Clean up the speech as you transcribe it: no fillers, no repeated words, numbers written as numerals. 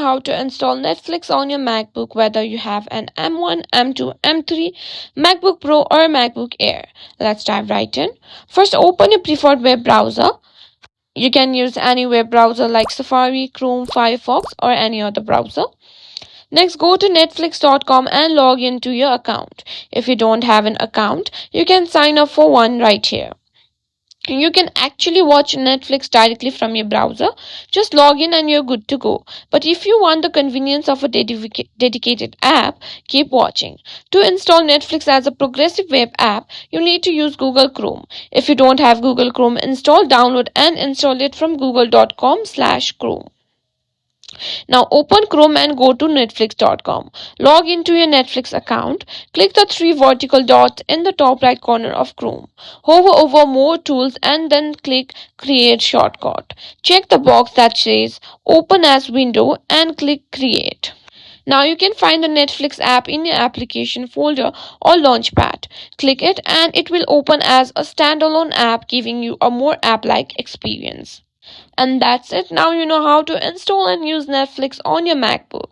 how to install Netflix on your MacBook, whether you have an M1, M2, M3, MacBook Pro, or MacBook Air. Let's dive right in. First, open your preferred web browser. You can use any web browser like Safari, Chrome, Firefox, or any other browser. Next, go to netflix.com and log into your account. If you don't have an account, you can sign up for one right here. You can actually watch Netflix directly from your browser. Just log in and you're good to go. But if you want the convenience of a dedicated app, keep watching. To install Netflix as a progressive web app, you need to use Google Chrome. If you don't have Google Chrome installed, download and install it from google.com/Chrome. Now open Chrome and go to netflix.com. Log into your Netflix account. Click the three vertical dots in the top right corner of Chrome. Hover over More Tools and then click Create Shortcut. Check the box that says Open as Window and click Create. Now you can find the Netflix app in your application folder or launchpad. Click it and it will open as a standalone app, giving you a more app-like experience. And that's it. Now you know how to install and use Netflix on your MacBook.